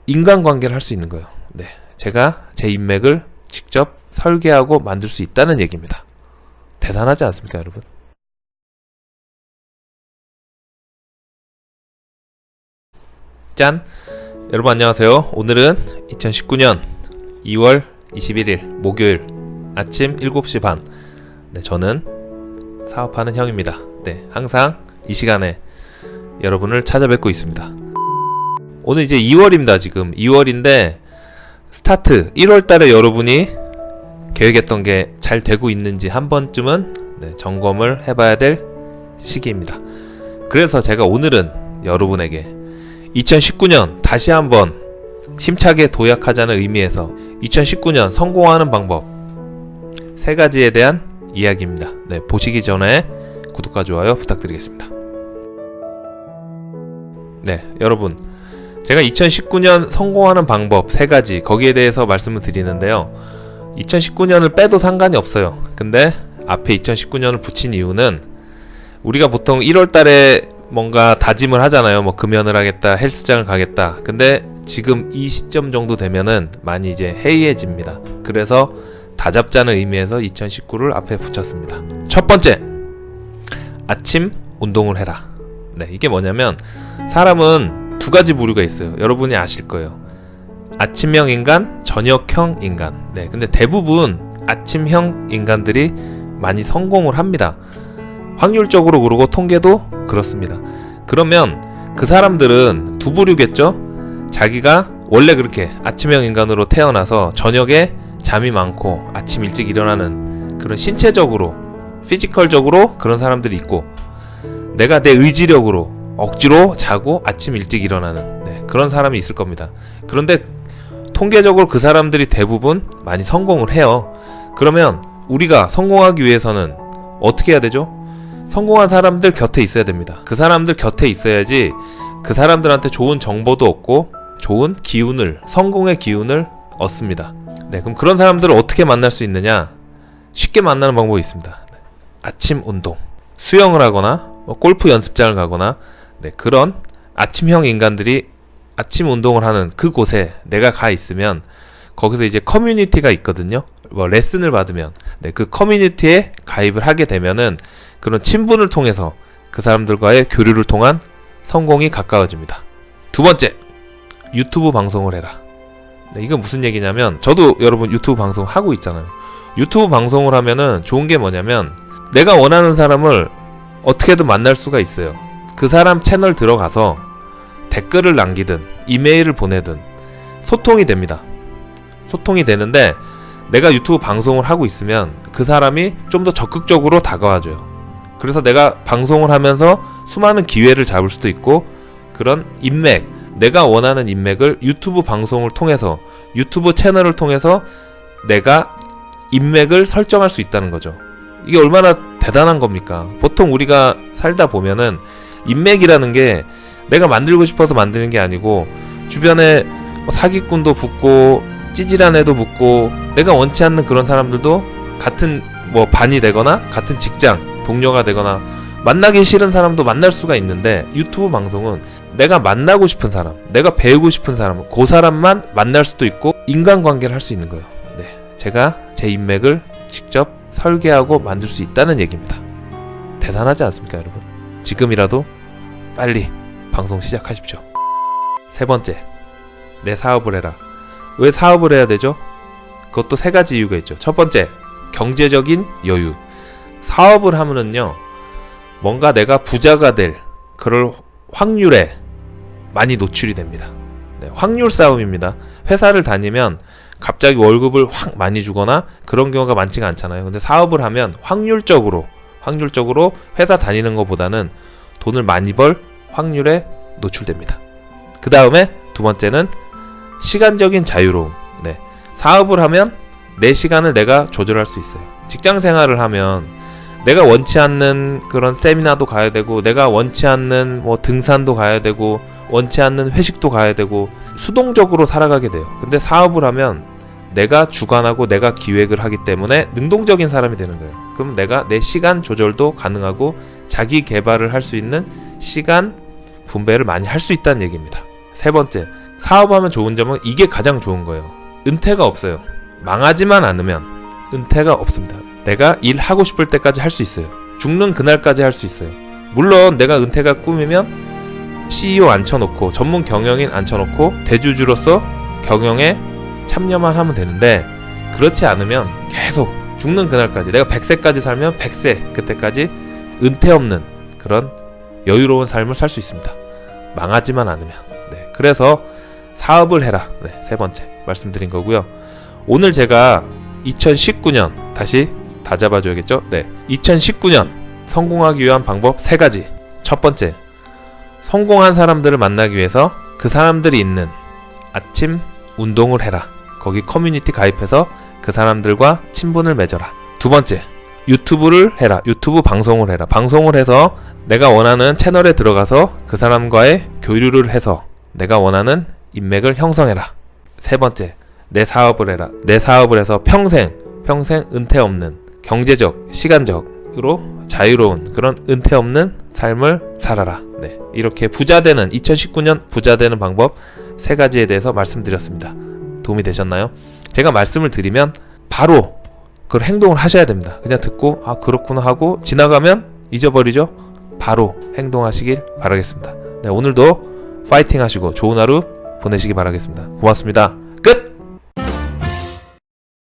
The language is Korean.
인간관계를 할 수 있는 거예요. 네, 제가 제 인맥을 직접 설계하고 만들 수 있다는 얘기입니다. 대단하지 않습니까, 여러분? 짠! 여러분 안녕하세요. 오늘은 2019년 2월 21일 목요일 아침 7시 반. 네, 저는 사업하는 형입니다. 네, 항상 이 시간에 여러분을 찾아뵙고 있습니다. 오늘 이제 2월입니다. 지금 2월인데 스타트 1월달에 여러분이 계획했던 게 잘 되고 있는지 한 번쯤은 점검을 해봐야 될 시기입니다. 그래서 제가 오늘은 여러분에게 2019년 다시 한번 힘차게 도약하자는 의미에서 2019년 성공하는 방법 3가지에 대한 이야기입니다. 네, 보시기 전에 구독과 좋아요 부탁드리겠습니다. 네, 여러분 제가 2019년 성공하는 방법 3가지 거기에 대해서 말씀을 드리는데요. 2019년을 빼도 상관이 없어요. 근데 앞에 2019년을 붙인 이유는 우리가 보통 1월달에 뭔가 다짐을 하잖아요. 뭐 금연을 하겠다, 헬스장을 가겠다. 근데 지금 이 시점 정도 되면은 많이 이제 해이해집니다. 그래서 다잡자는 의미에서 2019를 앞에 붙였습니다. 첫 번째, 아침 운동을 해라. 네, 이게 뭐냐면 사람은 2가지 부류가 있어요. 여러분이 아실 거예요. 아침형 인간, 저녁형 인간. 네, 근데 대부분 아침형 인간들이 많이 성공을 합니다. 확률적으로 그러고 통계도 그렇습니다. 그러면 그 사람들은 2부류겠죠? 자기가 원래 그렇게 아침형 인간으로 태어나서 저녁에 잠이 많고 아침 일찍 일어나는 그런 신체적으로, 피지컬적으로 그런 사람들이 있고, 내가 내 의지력으로 억지로 자고 아침 일찍 일어나는 그런 사람이 있을 겁니다. 그런데 통계적으로 그 사람들이 대부분 많이 성공을 해요. 그러면 우리가 성공하기 위해서는 어떻게 해야 되죠? 성공한 사람들 곁에 있어야 됩니다. 그 사람들 곁에 있어야지 그 사람들한테 좋은 정보도 얻고 좋은 기운을, 성공의 기운을 얻습니다. 네, 그럼 그런 사람들을 어떻게 만날 수 있느냐? 쉽게 만나는 방법이 있습니다. 아침 운동, 수영을 하거나 골프 연습장을 가거나 그런 아침형 인간들이 아침 운동을 하는 그곳에 내가 가 있으면 거기서 이제 커뮤니티가 있거든요. 뭐 레슨을 받으면 그 커뮤니티에 가입을 하게 되면은 그런 친분을 통해서 그 사람들과의 교류를 통한 성공이 가까워집니다. 2번째, 유튜브 방송을 해라. 이건 무슨 얘기냐면 저도 여러분 유튜브 방송 하고 있잖아요. 유튜브 방송을 하면은 좋은 게 뭐냐면 내가 원하는 사람을 어떻게든 만날 수가 있어요. 그 사람 채널 들어가서 댓글을 남기든 이메일을 보내든 소통이 됩니다. 소통이 되는데 내가 유튜브 방송을 하고 있으면 그 사람이 좀 더 적극적으로 다가와줘요. 그래서 내가 방송을 하면서 수많은 기회를 잡을 수도 있고 그런 인맥, 내가 원하는 인맥을 유튜브 방송을 통해서, 유튜브 채널을 통해서 내가 인맥을 설정할 수 있다는 거죠. 이게 얼마나 대단한 겁니까? 보통 우리가 살다 보면은 인맥이라는 게 내가 만들고 싶어서 만드는 게 아니고 주변에 사기꾼도 붙고 찌질한 애도 붙고 내가 원치 않는 그런 사람들도 같은 반이 되거나 같은 직장 동료가 되거나 만나기 싫은 사람도 만날 수가 있는데 유튜브 방송은 내가 만나고 싶은 사람, 내가 배우고 싶은 사람, 그 사람만 만날 수도 있고 인간관계를 할 수 있는 거예요. 네, 제가 제 인맥을 직접 설계하고 만들 수 있다는 얘기입니다. 대단하지 않습니까, 여러분? 지금이라도 빨리 방송 시작하십시오. 3번째, 내 사업을 해라. 왜 사업을 해야 되죠? 그것도 3가지 이유가 있죠. 첫 번째, 경제적인 여유. 사업을 하면은요, 뭔가 내가 부자가 될 그럴 확률에 많이 노출이 됩니다. 네, 확률 싸움입니다. 회사를 다니면 갑자기 월급을 확 많이 주거나 그런 경우가 많지가 않잖아요. 근데 사업을 하면 확률적으로 회사 다니는 것보다는 돈을 많이 벌 확률에 노출됩니다. 그 다음에 2번째는 시간적인 자유로움. 네, 사업을 하면 내 시간을 내가 조절할 수 있어요. 직장 생활을 하면 내가 원치 않는 그런 세미나도 가야 되고 내가 원치 않는 등산도 가야 되고 원치 않는 회식도 가야 되고 수동적으로 살아가게 돼요. 근데 사업을 하면 내가 주관하고 내가 기획을 하기 때문에 능동적인 사람이 되는 거예요. 그럼 내가 내 시간 조절도 가능하고 자기 개발을 할 수 있는 시간 분배를 많이 할 수 있다는 얘기입니다. 3번째, 사업하면 좋은 점은 이게 가장 좋은 거예요. 은퇴가 없어요. 망하지만 않으면 은퇴가 없습니다. 내가 일하고 싶을 때까지 할 수 있어요. 죽는 그날까지 할 수 있어요. 물론 내가 은퇴가 꿈이면 CEO 앉혀놓고 전문 경영인 앉혀놓고 대주주로서 경영에 참여만 하면 되는데, 그렇지 않으면 계속 죽는 그날까지, 내가 100세까지 살면 100세 그때까지 은퇴 없는 그런 여유로운 삶을 살 수 있습니다. 망하지만 않으면. 네, 그래서 사업을 해라. 네, 세 번째 말씀드린 거고요. 오늘 제가 2019년 다시 다 잡아줘야겠죠? 네, 2019년 성공하기 위한 방법 3가지. 첫 번째, 성공한 사람들을 만나기 위해서 그 사람들이 있는 아침 운동을 해라. 거기 커뮤니티 가입해서 그 사람들과 친분을 맺어라. 두 번째, 유튜브를 해라. 유튜브 방송을 해라. 방송을 해서 내가 원하는 채널에 들어가서 그 사람과의 교류를 해서 내가 원하는 인맥을 형성해라. 세 번째, 내 사업을 해라. 내 사업을 해서 평생 은퇴 없는, 경제적, 시간적으로 자유로운 그런 은퇴 없는 삶을 살아라. 네, 이렇게 부자되는 2019년 부자되는 방법 3가지에 대해서 말씀드렸습니다. 도움이 되셨나요? 제가 말씀을 드리면 바로 그걸 행동을 하셔야 됩니다. 그냥 듣고 아 그렇구나 하고 지나가면 잊어버리죠. 바로 행동하시길 바라겠습니다. 네, 오늘도 파이팅 하시고 좋은 하루 보내시기 바라겠습니다. 고맙습니다.